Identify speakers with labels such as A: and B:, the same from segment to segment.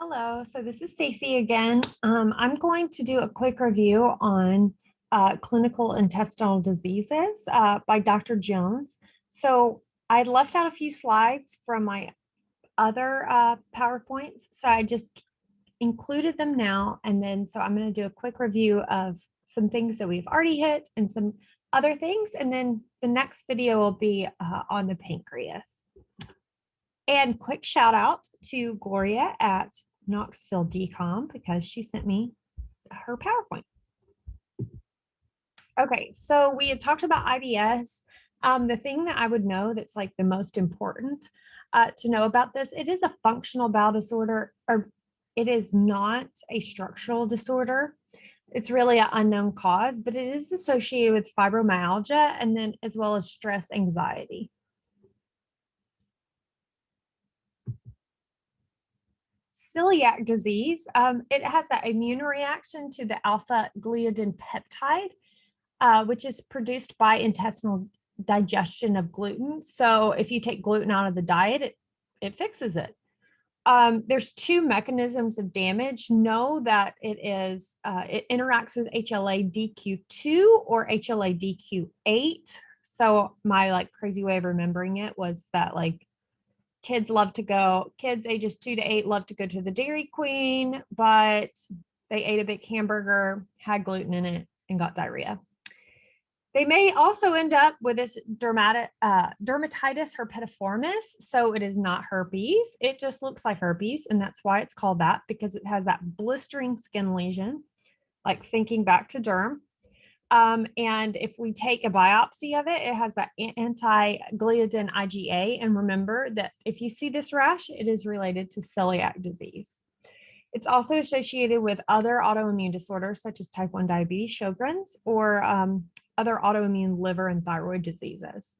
A: Hello, so this is Stacy again. I'm going to do a quick review on clinical intestinal diseases by Dr. Jones. So I left out a few slides from my other PowerPoints, so I just included them now. And then, so I'm going to do a quick review of some things that we've already hit and some other things. And then the next video will be on the pancreas. And quick shout out to Gloria at Knoxville DCOM because she sent me her PowerPoint. Okay, so we had talked about IBS. The thing that I would know that's like the most important to know about this, it is a functional bowel disorder, or it is not a structural disorder. It's really an unknown cause, but it is associated with fibromyalgia and then as well as stress anxiety. Celiac disease, it has that immune reaction to the alpha gliadin peptide, which is produced by intestinal digestion of gluten. So if you take gluten out of the diet, it fixes it. There's two mechanisms of damage. Know that it interacts with HLA-DQ2 or HLA-DQ8. So my crazy way of remembering it was that kids ages 2 to 8 love to go to the Dairy Queen, but they ate a big hamburger, had gluten in it, and got diarrhea. They may also end up with this dermatitis herpetiformis. So it is not herpes. It just looks like herpes. And that's why it's called that, because it has that blistering skin lesion, like thinking back to derm. And if we take a biopsy of it, it has that anti-gliadin IgA. And remember that if you see this rash, it is related to celiac disease. It's also associated with other autoimmune disorders such as type 1 diabetes, Sjogren's, or other autoimmune liver and thyroid diseases.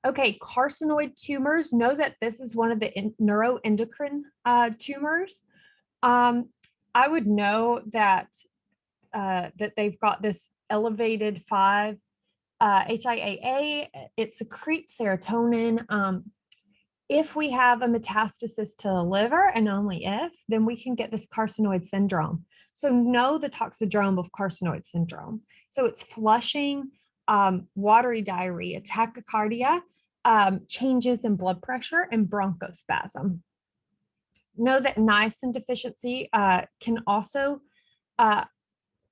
A: Okay, carcinoid tumors. Know that this is one of the neuroendocrine tumors. I would know that they've got this elevated 5 HIAA. It secretes serotonin. If we have a metastasis to the liver, and only if, then we can get this carcinoid syndrome. So know the toxidrome of carcinoid syndrome. So it's flushing, watery diarrhea, tachycardia, changes in blood pressure, and bronchospasm. Know that niacin deficiency can also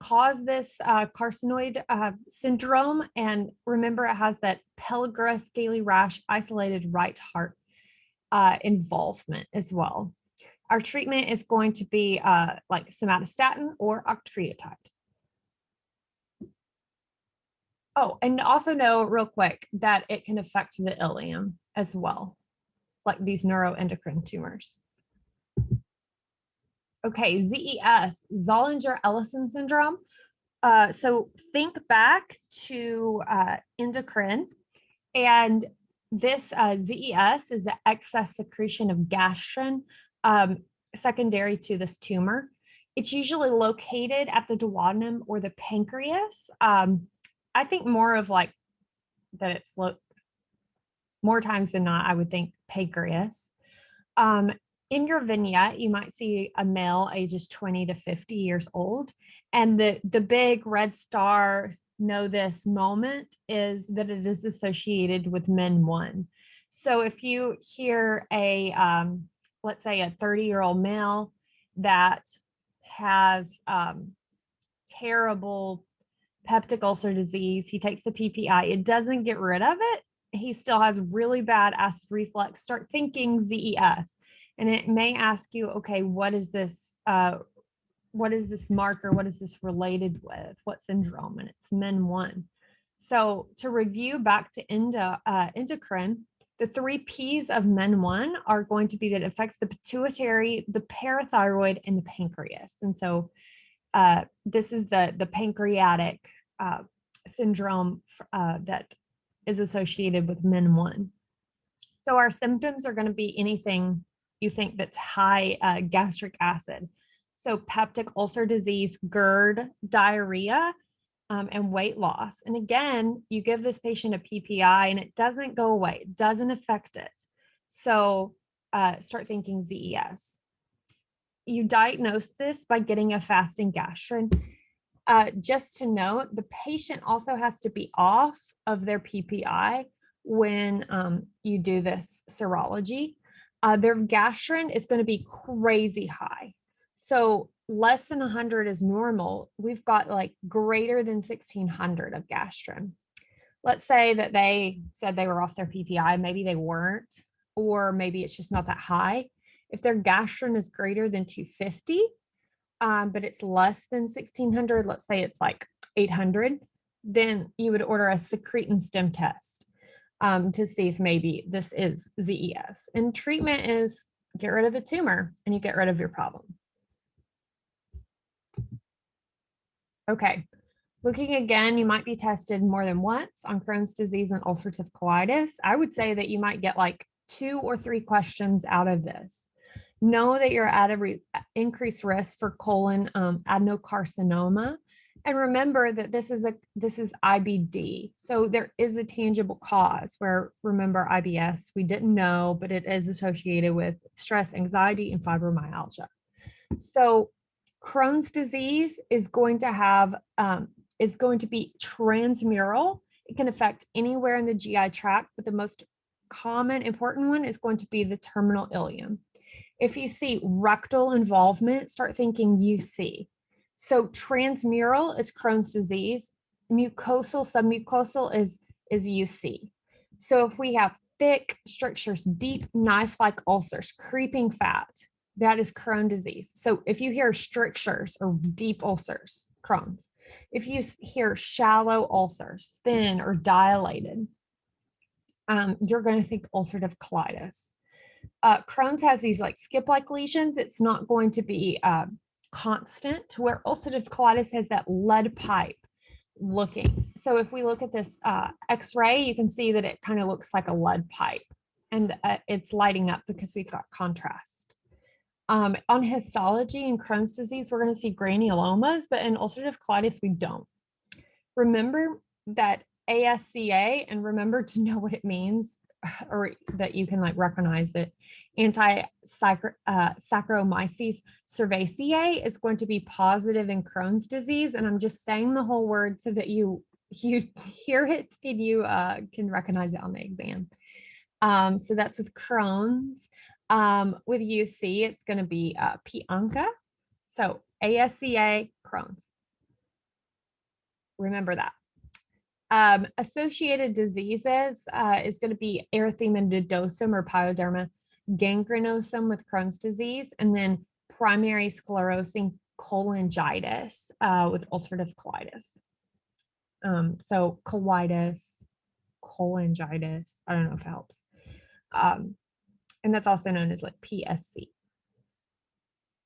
A: cause this carcinoid syndrome. And remember, it has that pellagra, scaly rash, isolated right heart involvement as well. Our treatment is going to be like somatostatin or octreotide. Oh, and also know real quick that it can affect the ileum as well, like these neuroendocrine tumors. Okay, ZES, Zollinger-Ellison syndrome. So think back to endocrine, and this ZES is the excess secretion of gastrin secondary to this tumor. It's usually located at the duodenum or the pancreas. I think more of like that it's more times than not, I would think pancreas. In your vignette, you might see a male ages 20 to 50 years old. And the big red star, know this moment, is that it is associated with MEN1. So if you hear let's say a 30-year-old male that has terrible peptic ulcer disease, he takes the PPI, it doesn't get rid of it. He still has really bad acid reflux. Start thinking ZES. And it may ask you, okay, what is this marker? What is this related with? What syndrome? And it's MEN1. So to review back to endocrine, the 3 Ps of MEN1 are going to be that it affects the pituitary, the parathyroid, and the pancreas. And so this is the pancreatic syndrome that is associated with MEN1. So our symptoms are going to be anything you think that's high gastric acid. So peptic ulcer disease, GERD, diarrhea, and weight loss. And again, you give this patient a PPI and it doesn't go away. It doesn't affect it. So start thinking ZES. You diagnose this by getting a fasting gastrin. Just to note, the patient also has to be off of their PPI when you do this serology. Their gastrin is going to be crazy high. So less than 100 is normal. We've got like greater than 1600 of gastrin. Let's say that they said they were off their PPI, maybe they weren't, or maybe it's just not that high. If their gastrin is greater than 250, but it's less than 1600, let's say it's like 800, then you would order a secretin stem test to see if maybe this is ZES. And treatment is get rid of the tumor and you get rid of your problem. Okay, looking again, you might be tested more than once on Crohn's disease and ulcerative colitis. I would say that you might get like 2 or 3 questions out of this. Know that you're at a increased risk for colon adenocarcinoma. And remember that this is IBD. So there is a tangible cause where, remember, IBS, we didn't know, but it is associated with stress, anxiety, and fibromyalgia. So Crohn's disease is going to be transmural. It can affect anywhere in the GI tract, but the most common important one is going to be the terminal ileum. If you see rectal involvement, start thinking UC. So transmural is Crohn's disease. Mucosal, submucosal is UC. So if we have thick strictures, deep knife-like ulcers, creeping fat, that is Crohn's disease. So if you hear strictures or deep ulcers, Crohn's. If you hear shallow ulcers, thin or dilated, you're going to think ulcerative colitis. Crohn's has these like skip-like lesions. It's not going to be constant, where ulcerative colitis has that lead pipe looking. So if we look at this X-ray, you can see that it kind of looks like a lead pipe, and it's lighting up because we've got contrast. On histology in Crohn's disease, we're going to see granulomas, but in ulcerative colitis, we don't. Remember that ASCA, and remember to know what it means, or that you can like recognize it. Saccharomyces cerevisiae is going to be positive in Crohn's disease, and I'm just saying the whole word so that you hear it and you can recognize it on the exam. So that's with Crohn's. With UC, it's going to be P. onca. So ASCA, Crohn's. Remember that. Associated diseases is going to be erythema nodosum or pyoderma gangrenosum with Crohn's disease, and then primary sclerosing cholangitis with ulcerative colitis. So colitis, cholangitis, I don't know if it helps. And that's also known as like PSC.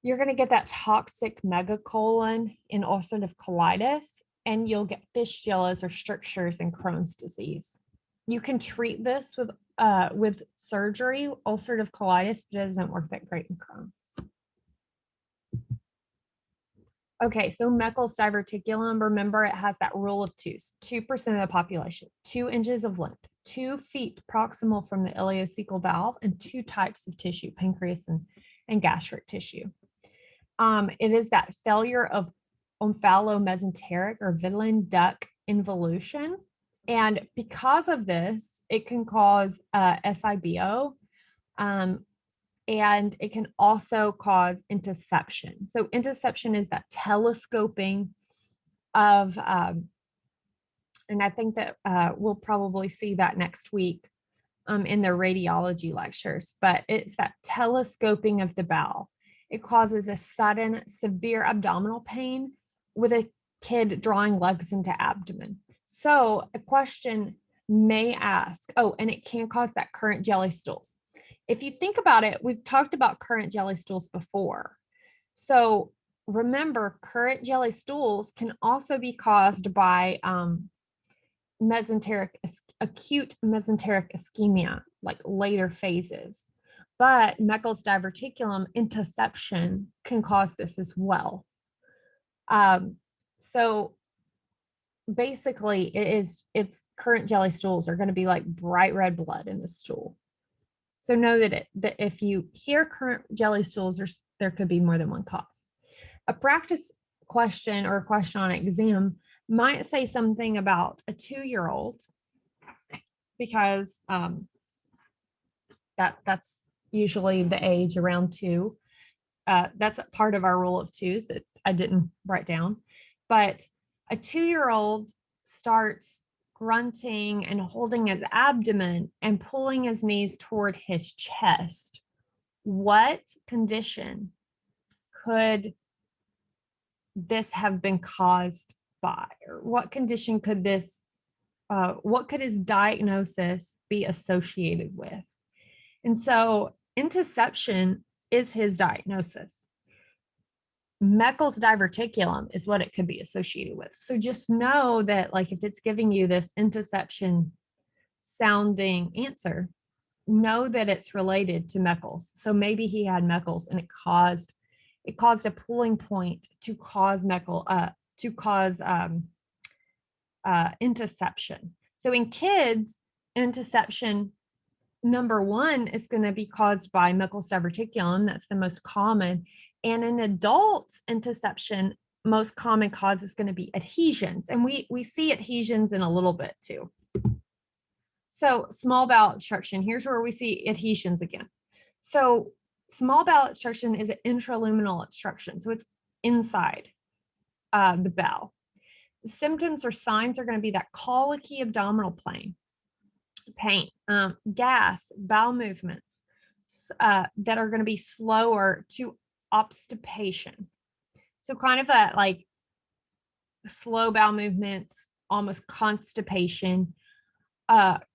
A: You're going to get that toxic megacolon in ulcerative colitis, and you'll get fistulas or strictures in Crohn's disease. You can treat this with surgery. Ulcerative colitis doesn't work that great in Crohn's. Okay, so Meckel's diverticulum, remember it has that rule of twos, 2% of the population, 2 inches of length, 2 feet proximal from the ileocecal valve, and 2 types of tissue, pancreas and gastric tissue. It is that failure of omphalomesenteric or Villain duct involution. And because of this, it can cause SIBO, and it can also cause intussusception. So intussusception is that telescoping of, and I think that we'll probably see that next week in their radiology lectures, but it's that telescoping of the bowel. It causes a sudden severe abdominal pain with a kid drawing legs into abdomen. So a question may ask, oh, and it can cause that current jelly stools. If you think about it, we've talked about current jelly stools before. So remember, current jelly stools can also be caused by acute mesenteric ischemia, like later phases. But Meckel's diverticulum intussusception can cause this as well. So basically, it's current jelly stools are going to be like bright red blood in the stool. So know that if you hear current jelly stools, there could be more than one cause. A practice question or a question on exam might say something about a 2-year-old because that's usually the age around 2. That's part of our rule of 2s that I didn't write down. But a 2-year-old starts grunting and holding his abdomen and pulling his knees toward his chest. What condition could this have been caused by? Or what condition could what could his diagnosis be associated with? And so intussusception is his diagnosis. Meckel's diverticulum is what it could be associated with. So just know that, like, if it's giving you this intussusception sounding answer, know that it's related to Meckel's. So maybe he had Meckel's and it caused a pulling point to cause intussusception. So in kids, intussusception number 1 is going to be caused by Meckel's diverticulum. That's the most common. And in adults, intussusception, most common cause is going to be adhesions. And we see adhesions in a little bit too. So small bowel obstruction, here's where we see adhesions again. So small bowel obstruction is an intraluminal obstruction. So it's inside the bowel. The symptoms or signs are going to be that colicky abdominal pain, gas, bowel movements that are going to be slower to obstipation. So kind of that like slow bowel movements, almost constipation, borborygmi,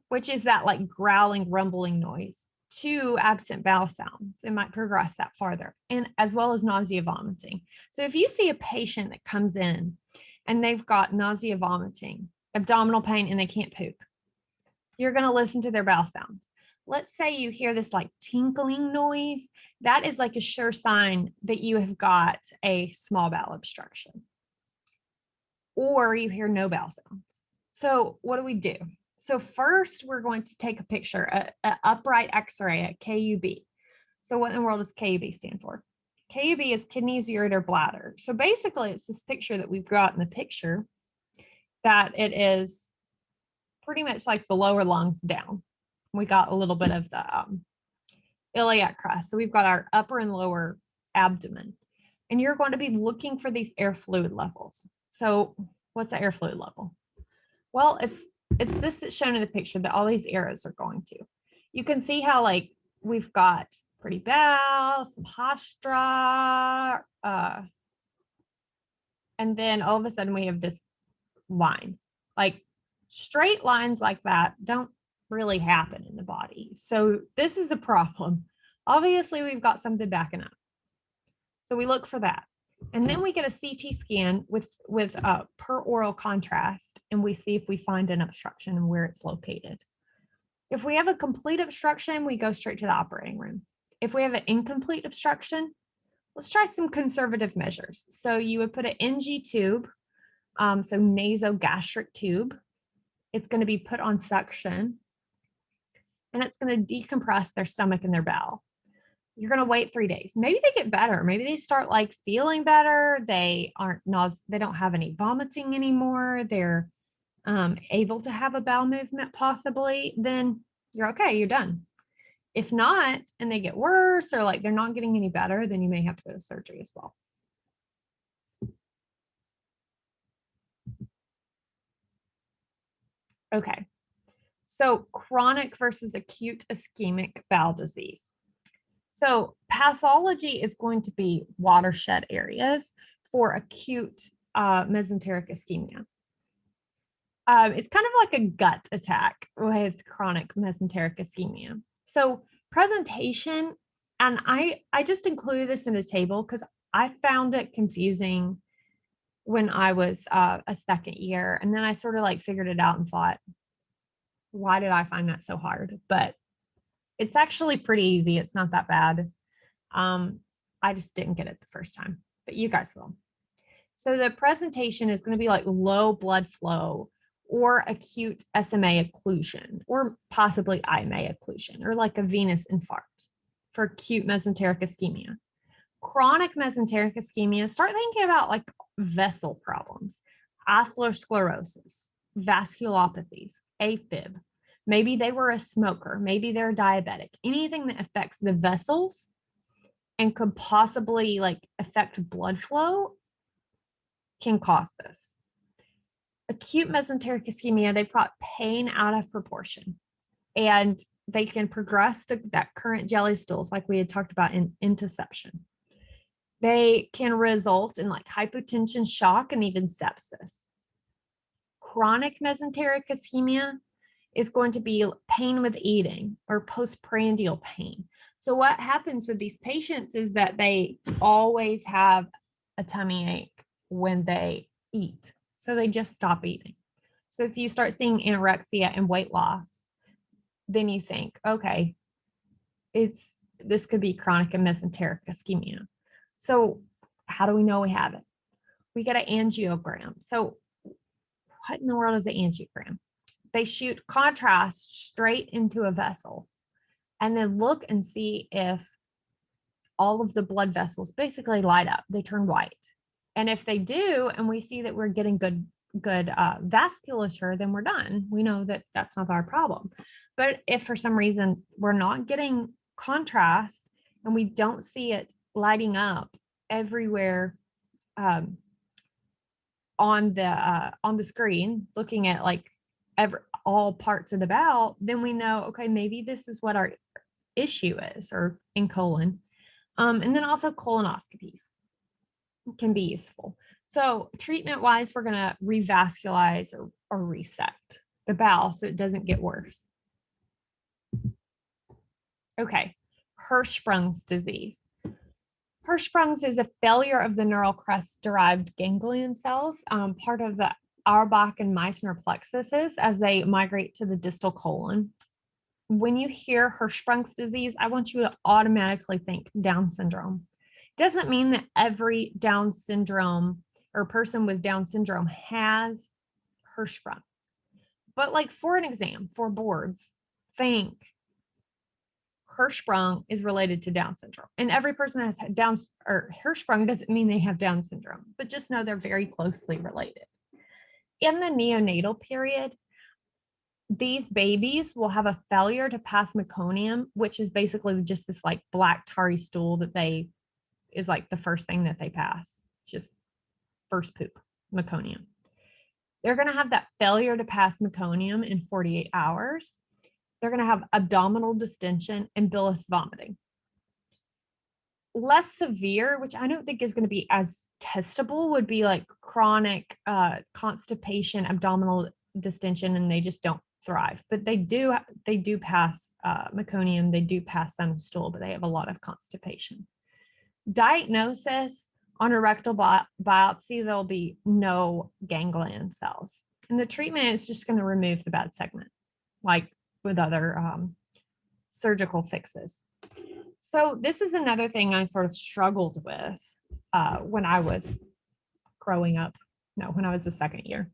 A: which is that like growling, rumbling noise, to absent bowel sounds. It might progress that farther, and as well as nausea, vomiting. So if you see a patient that comes in and they've got nausea, vomiting, abdominal pain, and they can't poop, you're going to listen to their bowel sounds. Let's say you hear this like tinkling noise. That is like a sure sign that you have got a small bowel obstruction. Or you hear no bowel sounds. So what do we do? So first, we're going to take a picture, an upright X-ray, a KUB. So what in the world does KUB stand for? KUB is kidneys, ureter, bladder. So basically, it's this picture that we've got in the picture that it is pretty much like the lower lungs down. We got a little bit of the iliac crest. So we've got our upper and lower abdomen. And you're going to be looking for these air fluid levels. So what's the air fluid level? Well, it's this that's shown in the picture that all these arrows are going to. You can see how like we've got pretty bowel, some hostra, and then all of a sudden we have this line. Like straight lines like that don't really happen in the body. So this is a problem. Obviously, we've got something backing up. So we look for that. And then we get a CT scan with per oral contrast, and we see if we find an obstruction and where it's located. If we have a complete obstruction, we go straight to the operating room. If we have an incomplete obstruction, let's try some conservative measures. So you would put an NG tube, so nasogastric tube. It's going to be put on suction, and it's going to decompress their stomach and their bowel. You're going to wait 3 days. Maybe they get better. Maybe they start like feeling better. They don't have any vomiting anymore. They're able to have a bowel movement possibly. Then you're okay. You're done. If not, and they get worse or like they're not getting any better, then you may have to go to surgery as well. Okay. So chronic versus acute ischemic bowel disease. So pathology is going to be watershed areas for acute mesenteric ischemia. It's kind of like a gut attack with chronic mesenteric ischemia. So presentation, and I just included this in a table because I found it confusing when I was a second year. And then I sort of like figured it out and thought, why did I find that so hard? But it's actually pretty easy. It's not that bad. I just didn't get it the first time, but you guys will. So the presentation is going to be like low blood flow or acute SMA occlusion, or possibly IMA occlusion, or like a venous infarct for acute mesenteric ischemia. Chronic mesenteric ischemia, start thinking about like vessel problems, atherosclerosis, vasculopathies, AFib. Maybe they were a smoker, maybe they're diabetic, anything that affects the vessels and could possibly like affect blood flow can cause this. Acute mesenteric ischemia, they've got pain out of proportion and they can progress to that current jelly stools like we had talked about in intussusception. They can result in like hypotension, shock, and even sepsis. Chronic mesenteric ischemia is going to be pain with eating or postprandial pain. So what happens with these patients is that they always have a tummy ache when they eat. So they just stop eating. So if you start seeing anorexia and weight loss, then you think, okay, this could be chronic and mesenteric ischemia. So how do we know we have it? We get an angiogram. So what in the world is an angiogram? They shoot contrast straight into a vessel and then look and see if all of the blood vessels basically light up. They turn white. And if they do, and we see that we're getting good vasculature, then we're done. We know that that's not our problem. But if for some reason we're not getting contrast and we don't see it lighting up everywhere on the screen, looking at like all parts of the bowel, then we know, okay, maybe this is what our issue is, or in colon. And then also colonoscopies can be useful. So treatment wise, we're going to revascularize or resect the bowel so it doesn't get worse. Okay, Hershbrungs disease. Hershbrungs is a failure of the neural crest-derived ganglion cells, part of the Auerbach and Meissner plexuses as they migrate to the distal colon. When you hear Hershbrungs disease, I want you to automatically think Down syndrome. It doesn't mean that every Down syndrome or person with Down syndrome has Hershbrungs. But like for an exam, for boards, think Hershbrung is related to Down syndrome. And every person that has Down or Hershbrung doesn't mean they have Down syndrome, but just know they're very closely related. In the neonatal period, these babies will have a failure to pass meconium, which is basically just this like black tarry stool that is like the first thing that they pass, just first poop, meconium. They're going to have that failure to pass meconium in 48 hours. They're going to have abdominal distension and bilious vomiting. Less severe, which I don't think is going to be as testable, would be like chronic constipation, abdominal distension, and they just don't thrive. But they do pass meconium, they do pass some stool, but they have a lot of constipation. Diagnosis on a rectal biopsy, there'll be no ganglion cells. And the treatment is just going to remove the bad segment, like with other surgical fixes. So this is another thing I sort of struggled with when I was growing up. No, when I was a second year.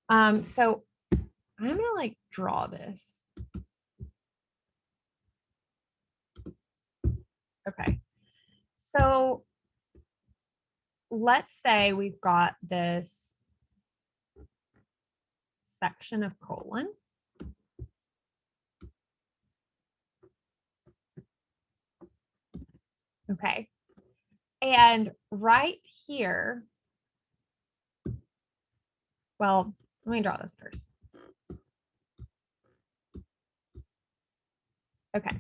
A: So I'm going to like draw this. Okay. So let's say we've got this section of colon. Okay. And right here, well, let me draw this first. Okay.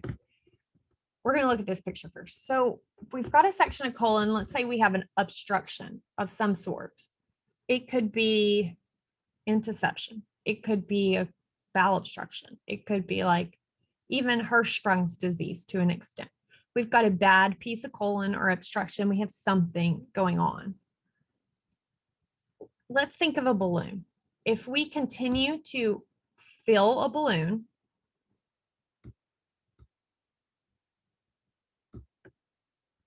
A: We're going to look at this picture first. So we've got a section of colon. Let's say we have an obstruction of some sort. It could be intussusception. It could be a bowel obstruction. It could be like even Hershbrungs disease to an extent. We've got a bad piece of colon or obstruction. We have something going on. Let's think of a balloon. If we continue to fill a balloon,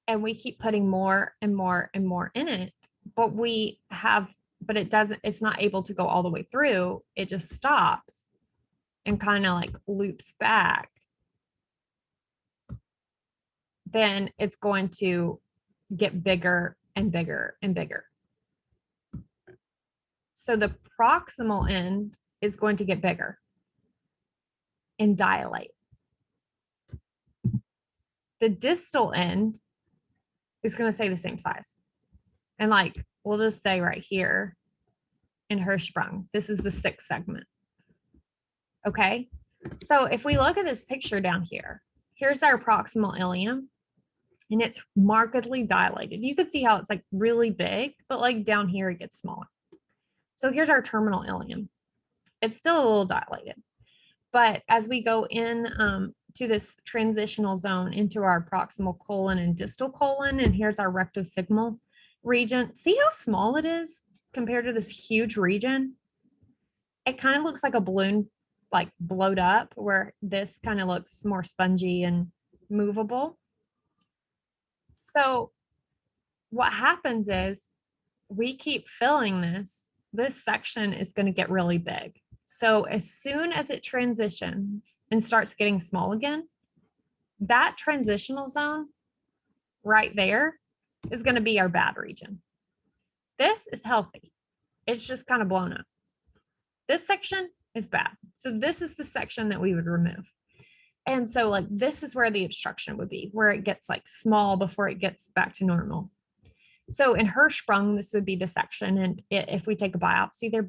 A: and we keep putting more and more and more in it, but we have but it's not able to go all the way through. It just stops and kind of like loops back. Then it's going to get bigger and bigger and bigger. So the proximal end is going to get bigger and dilate. The distal end is going to stay the same size. And like, we'll just say right here in Hershbrung, this is the 6th segment. Okay. So if we look at this picture down here, here's our proximal ileum, and it's markedly dilated. You can see how it's like really big, but like down here it gets smaller. So here's our terminal ileum. It's still a little dilated, but as we go in to this transitional zone into our proximal colon and distal colon, and here's our rectosigmoid region. See how small it is compared to this huge region? It kind of looks like a balloon, like blowed up, where this kind of looks more spongy and movable. So what happens is we keep filling this section is going to get really big. So as soon as it transitions and starts getting small again, that transitional zone right there is going to be our bad region. This is healthy. It's just kind of blown up. This section is bad. So this is the section that we would remove. And so like this is where the obstruction would be, where it gets like small before it gets back to normal. So in Hershbrung, this would be the section. And if we take a biopsy, there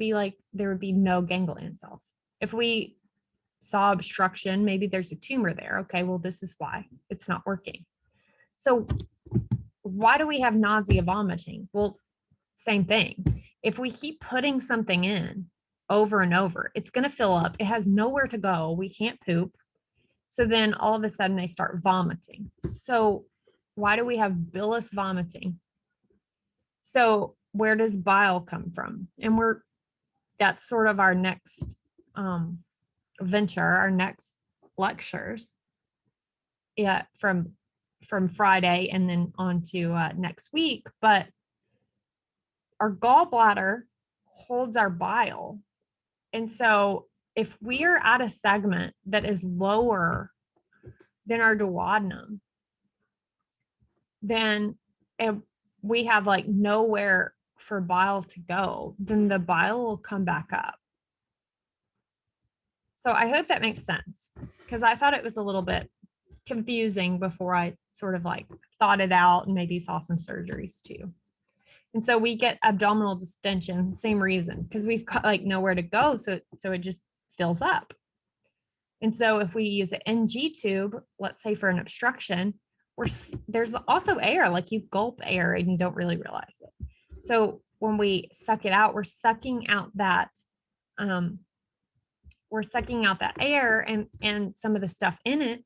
A: would be no ganglion cells. If we saw obstruction, maybe there's a tumor there. Okay, well, this is why it's not working. So why do we have nausea, vomiting? Well, same thing. If we keep putting something in over and over, it's going to fill up. It has nowhere to go. We can't poop. So then all of a sudden they start vomiting. So why do we have bilious vomiting? So where does bile come from? And that's sort of our next venture, our next lectures. Yeah, from Friday and then on to next week. But our gallbladder holds our bile. And so if we are at a segment that is lower than our duodenum, then we have like nowhere for bile to go, then the bile will come back up. So I hope that makes sense, because I thought it was a little bit confusing before I sort of like thought it out and maybe saw some surgeries too. And so we get abdominal distension, same reason, because we've got like nowhere to go. So it just fills up. And so if we use an NG tube, let's say for an obstruction, there's also air, like you gulp air and you don't really realize it. So when we suck it out, we're sucking out that air and some of the stuff in it.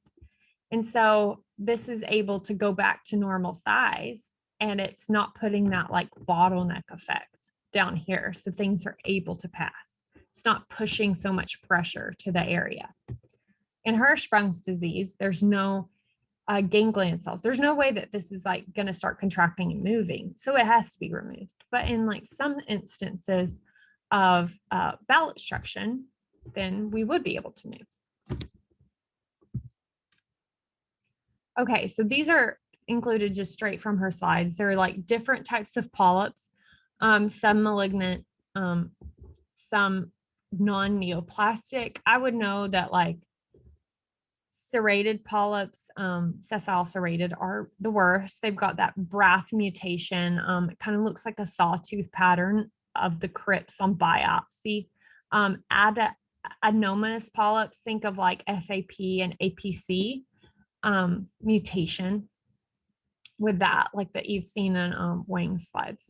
A: And so this is able to go back to normal size, and it's not putting that like bottleneck effect down here. So things are able to pass. It's not pushing so much pressure to the area. In Hershbrung's disease, there's no ganglion cells. There's no way that this is like going to start contracting and moving. So it has to be removed. But in like some instances of bowel obstruction, then we would be able to move. Okay, so these are included just straight from her slides. There are like different types of polyps, some malignant, some non-neoplastic. I would know that like serrated polyps, sessile serrated, are the worst. They've got that BRAF mutation. It kind of looks like a sawtooth pattern of the crypts on biopsy. Adenomatous polyps, think of like FAP and APC mutation with that, like that you've seen in Wang's slides.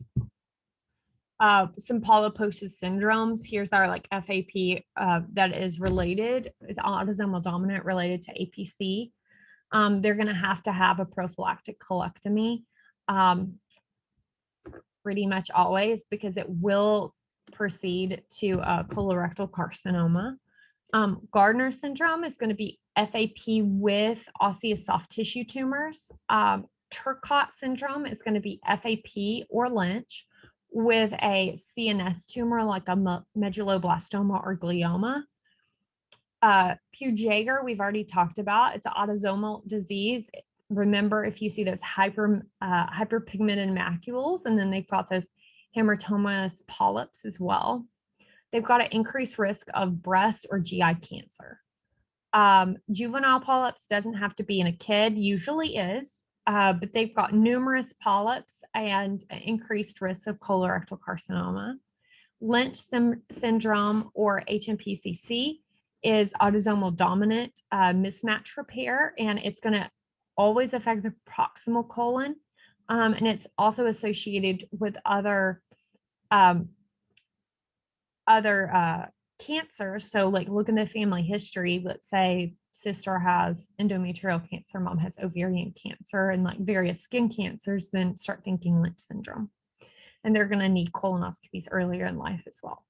A: Some polyposis syndromes. Here's our like FAP that is autosomal dominant related to APC. They're going to have a prophylactic colectomy pretty much always, because it will proceed to colorectal carcinoma. Gardner syndrome is going to be FAP with osseous soft tissue tumors. Turcot syndrome is going to be FAP or Lynch, with a CNS tumor like a medulloblastoma or glioma. Pew Jaeger, we've already talked about. It's an autosomal disease. Remember, if you see those hyperpigmented macules, and then they've got those hamartomatous polyps as well. They've got an increased risk of breast or GI cancer. Juvenile polyps doesn't have to be in a kid, usually is, but they've got numerous polyps and an increased risk of colorectal carcinoma. Lynch syndrome or HMPCC is autosomal dominant mismatch repair, and it's going to always affect the proximal colon. And it's also associated with other cancers. So like look in the family history, let's say sister has endometrial cancer, mom has ovarian cancer and like various skin cancers, then start thinking Lynch syndrome. And they're going to need colonoscopies earlier in life as well.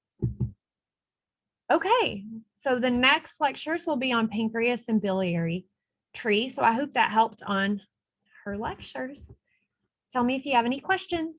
A: Okay, so the next lectures will be on pancreas and biliary tree. So I hope that helped on her lectures. Tell me if you have any questions.